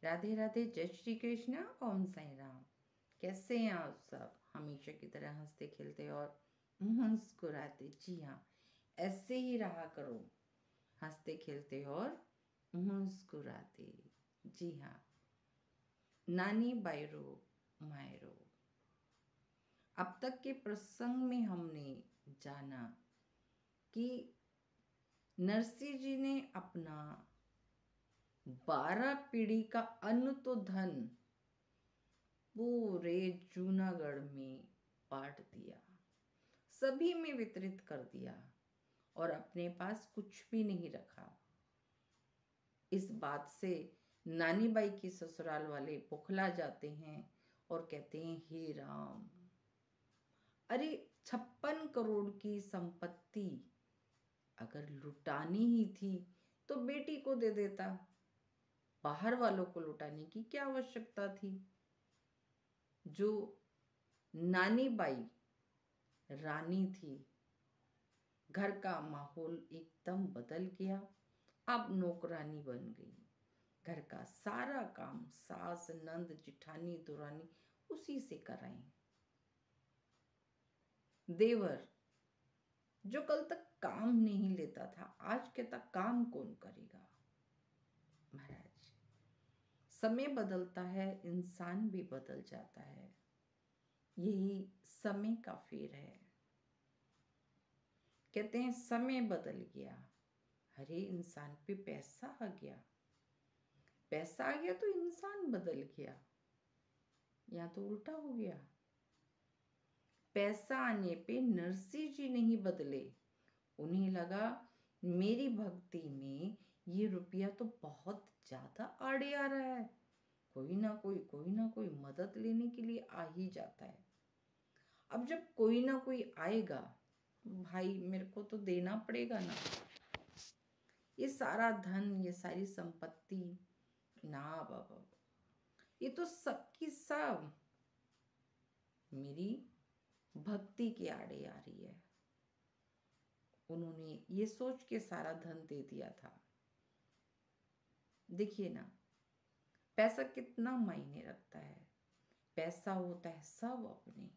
राधे राधे, जय श्री कृष्णा, ओम साई राम। कैसे हैं आप सब? हमेशा की तरह हंसते खेलते और मुस्कुराते। जी हाँ, ऐसे ही रहा करो, हंसते खेलते और मुस्कुराते। जी हाँ, नानी बायरो मायरो। अब तक के प्रसंग में हमने जाना कि नरसिंह जी ने अपना 12 पीढ़ी का अन्न तो धन पूरे जूनागढ़ में बांट दिया, सभी में वितरित कर दिया और अपने पास कुछ भी नहीं रखा। इस बात से नानी बाई की ससुराल वाले बौखला जाते हैं और कहते हैं, हे राम, अरे 56 करोड़ की संपत्ति अगर लुटानी ही थी तो बेटी को दे देता, बाहर वालों को लुटाने की क्या आवश्यकता थी। जो नानी बाई रानी थी, घर का माहौल एकदम बदल गया। अब नौकरानी बन गई, घर का सारा काम सास नंद जिठानी दुरानी उसी से कराएं। देवर जो कल तक काम नहीं लेता था, आज के तक काम कौन करेगा। महाराज, समय बदलता है, इंसान भी बदल जाता है, यही समय का फेर है। कहते हैं समय बदल गया, अरे इंसान पे पैसा आ गया, पैसा आ गया तो इंसान बदल गया, या तो उल्टा हो गया। पैसा आने पे नरसिंह जी नहीं बदले, उन्हें लगा मेरी भक्ति में ये रुपया तो बहुत ज्यादा आड़े आ रहा है, कोई ना कोई मदद लेने के लिए आ ही जाता है। अब जब कोई ना कोई आएगा तो भाई मेरे को तो देना पड़ेगा ना। ये सारा धन, ये सारी संपत्ति ना बाबा, ये तो सबकी सब मेरी भक्ति के आड़े आ रही है। उन्होंने ये सोच के सारा धन दे दिया था। देखिए ना, पैसा कितना मायने रखता है। पैसा होता है सब अपने।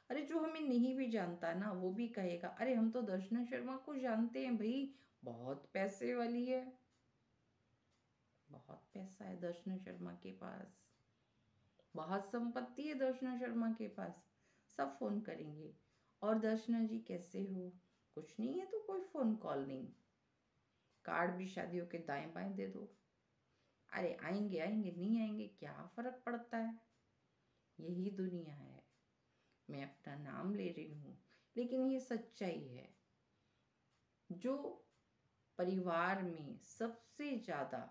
अरे जो हमें नहीं भी जानता ना, वो भी कहेगा, अरे हम तो दर्शना शर्मा को जानते हैं भाई, बहुत पैसे वाली है, बहुत पैसा है दर्शना शर्मा के पास, बहुत संपत्ति है दर्शना शर्मा के पास। सब फोन करेंगे, और दर्शना जी कैसे हो? कुछ नहीं है तो कोई फोन कॉल नहीं, कार्ड भी शादियों के दाएं बाएं दे दो, अरे आएंगे आएंगे नहीं आएंगे क्या फर्क पड़ता है। यही दुनिया है। मैं अपना नाम ले रही हूँ, लेकिन ये सच्चाई है। जो परिवार में सबसे ज्यादा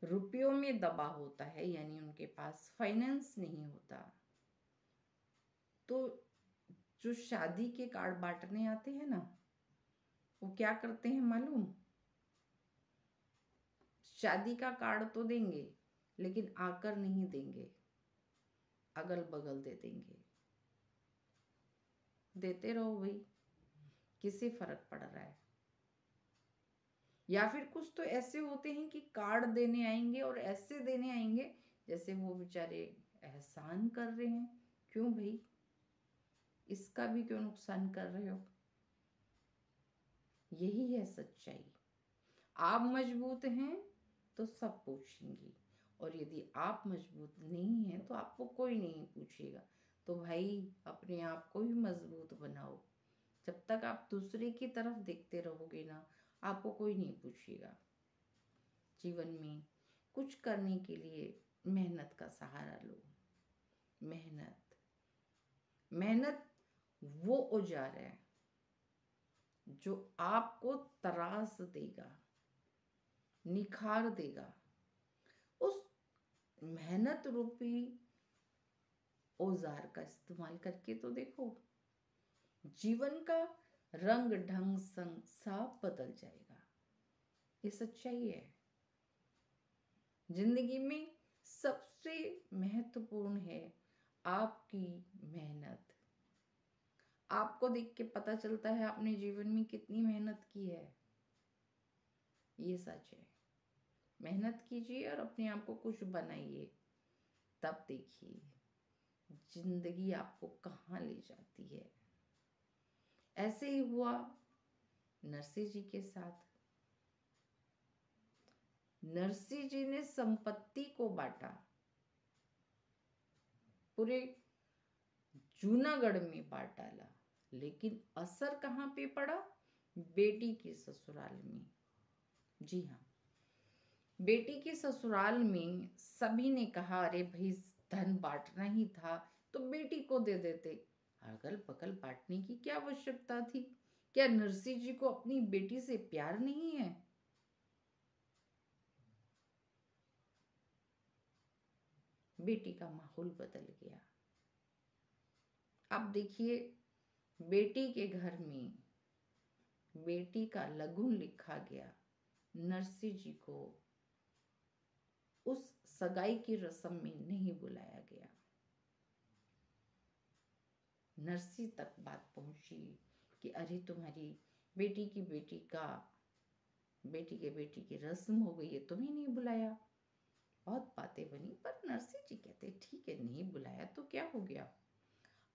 रुपयों में दबा होता है, यानी उनके पास फाइनेंस नहीं होता, तो जो शादी के कार्ड बांटने आते हैं ना, वो क्या करते हैं मालूम? शादी का कार्ड तो देंगे, लेकिन आकर नहीं देंगे, अगल बगल दे देंगे। देते रहो भाई, किसे फर्क पड़ रहा है। या फिर कुछ तो ऐसे होते हैं कि कार्ड देने आएंगे और ऐसे देने आएंगे जैसे वो बेचारे एहसान कर रहे हैं। क्यों भाई, इसका भी क्यों नुकसान कर रहे हो? यही है सच्चाई। आप मजबूत हैं तो सब पूछेंगे, और यदि आप मजबूत नहीं हैं तो आपको कोई नहीं पूछेगा। तो भाई अपने आप को ही मजबूत बनाओ। जब तक आप दूसरे की तरफ देखते रहोगे ना, आपको कोई नहीं पूछेगा। जीवन में कुछ करने के लिए मेहनत का सहारा लो। मेहनत, मेहनत वो औजार है जो आपको तराश देगा, निखार देगा। उस मेहनत रूपी औजार का इस्तेमाल करके तो देखो, जीवन का रंग ढंग संग सब बदल जाएगा। ये सच्चाई है। जिंदगी में सबसे महत्वपूर्ण है आपकी मेहनत। आपको देख के पता चलता है आपने जीवन में कितनी मेहनत की है। ये सच है। मेहनत कीजिए और अपने आप को कुछ बनाइए, तब देखिए जिंदगी आपको कहाँ ले जाती है। ऐसे ही हुआ नरसिंह जी के साथ। नरसिंह जी ने संपत्ति को बांटा, पूरे जूनागढ़ में बांट डाला, लेकिन असर कहाँ पे पड़ा? बेटी के ससुराल में। जी हाँ, बेटी के ससुराल में सभी ने कहा अरे भाई धन बांटना ही था तो बेटी को दे देते, अगल बगल बांटने की क्या आवश्यकता थी? क्या नरसिंह जी को अपनी बेटी से प्यार नहीं है? बेटी का माहौल बदल गया। अब देखिए बेटी के घर में बेटी का लगुन लिखा गया, नरसिंह जी को उस सगाई की रस्म में नहीं बुलाया गया। नरसिंह तक बात पहुंची कि अरे तुम्हारी बेटी की बेटी की रस्म हो गई है, तुम्हें नहीं बुलाया। बहुत बातें बनी, पर नरसिंह जी कहते ठीक है नहीं बुलाया तो क्या हो गया।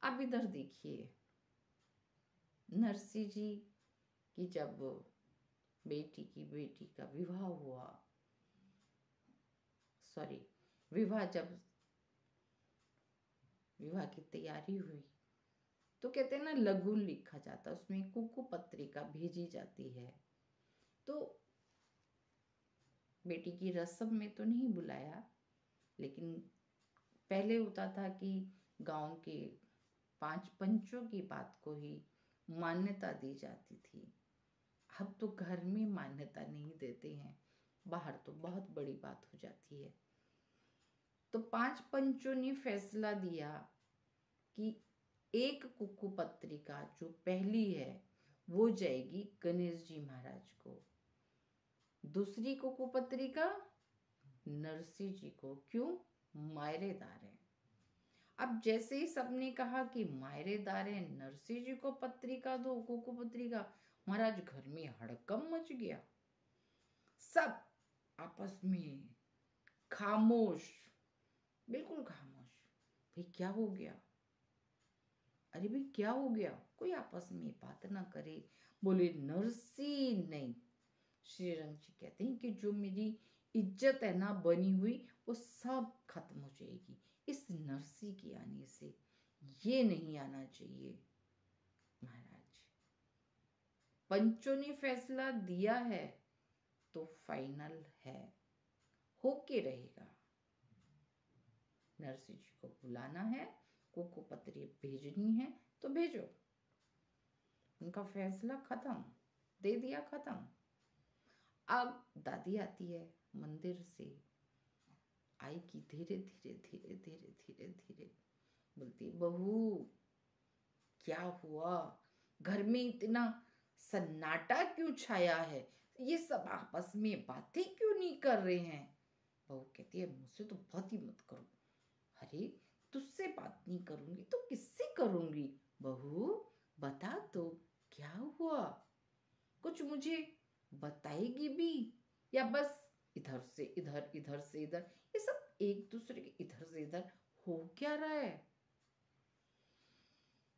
अब इधर देखिए नरसिंह जी की जब बेटी का विवाह हुआ, सॉरी जब विवाह की तैयारी हुई तो कहते हैं ना लगुन लिखा जाता, उसमें कुकू पत्रिका भेजी जाती है। तो बेटी की रस्म में तो नहीं बुलाया, लेकिन पहले होता था कि गांव के 5 पंचों की बात को ही मान्यता दी जाती थी। अब तो घर में मान्यता नहीं देते हैं, बाहर तो बहुत बड़ी बात हो जाती है। तो 5 पंचों ने फैसला दिया कि एक कुकू पत्रिका जो पहली है वो जाएगी गणेश जी महाराज को, दूसरी कुकू पत्रिका नरसिंह जी को। क्यों? मायरेदार है। अब जैसे ही सबने कहा कि मायरेदार है, नरसिंह जी को पत्रिका दो, कुकू पत्रिका, महाराज घर में हड़कंप मच गया। सब आपस में खामोश, बिल्कुल खामोश। भाई क्या हो गया? अरे भाई क्या हो गया? कोई आपस में बात ना करे। बोले नरसिंह नहीं, श्रीरंग जी कहते हैं कि जो मेरी इज्जत है ना बनी हुई वो सब खत्म हो जाएगी इस नरसिंह के आने से, ये नहीं आना चाहिए। महाराज पंचों ने फैसला दिया है तो फाइनल है, होके रहेगा। नरसिंह जी को बुलाना है, कुकू पत्री भेजनी है तो भेजो। उनका फैसला खत्म, दे दिया, खत्म। अब दादी आती है मंदिर से, आएगी धीरे धीरे धीरे धीरे धीरे धीरे, बोलती बहू क्या हुआ? घर में इतना सन्नाटा क्यों छाया है? ये सब आपस में बातें क्यों नहीं कर रहे हैं? बहू कहती है मुझसे तो बात ही मत करो। अरे तुझसे बात नहीं करूंगी तो किससे करूंगी? बहू बता तो क्या हुआ? कुछ मुझे बताएगी भी या बस इधर से इधर इधर से इधर, ये सब एक दूसरे के इधर से इधर हो क्या रहा है?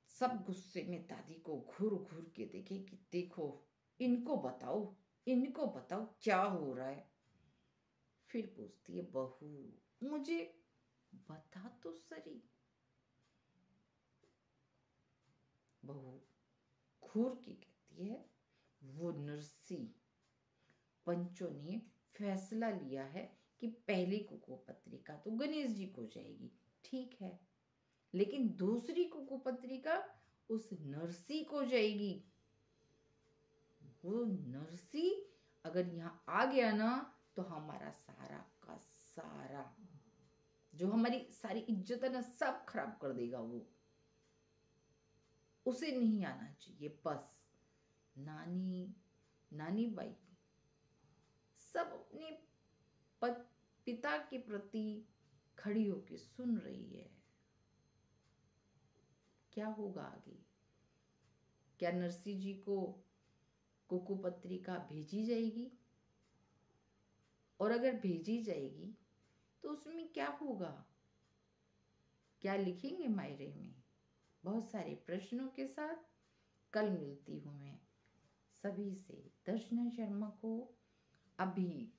सब गुस्से में दादी को घूर घूर के देखे कि देखो इनको बताओ क्या हो रहा है। फिर पूछती है बहू मुझे बता तो सही। बहू घूर के कहती है वो नरसिंह पंचों ने फैसला लिया है कि पहली कुकू पत्रिका तो गणेश जी को जाएगी, ठीक है, लेकिन दूसरी कुकू पत्रिका उस नरसिंह को जाएगी। वो नरसिंह अगर यहाँ आ गया ना तो हमारा सारा का सारा जो हमारी सारी इज्जत है ना सब खराब कर देगा। वो उसे नहीं आना चाहिए। बस नानी बाई सब अपने पिता के प्रति खड़ी होकर सुन रही है। क्या होगा आगे? क्या नरसिंह जी को कुकू पत्रिका भेजी जाएगी? और अगर भेजी जाएगी तो उसमें क्या होगा, क्या लिखेंगे मायरे में? बहुत सारे प्रश्नों के साथ कल मिलती हूँ मैं सभी से। दर्शना शर्मा को अभी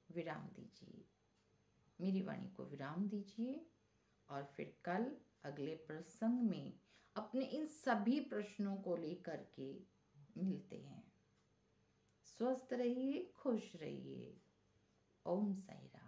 विराम दीजिए, मेरी वाणी को विराम दीजिए और फिर कल अगले प्रसंग में अपने इन सभी प्रश्नों को लेकर के मिलते हैं। स्वस्थ रहिए, खुश रहिए। ओम साई राम।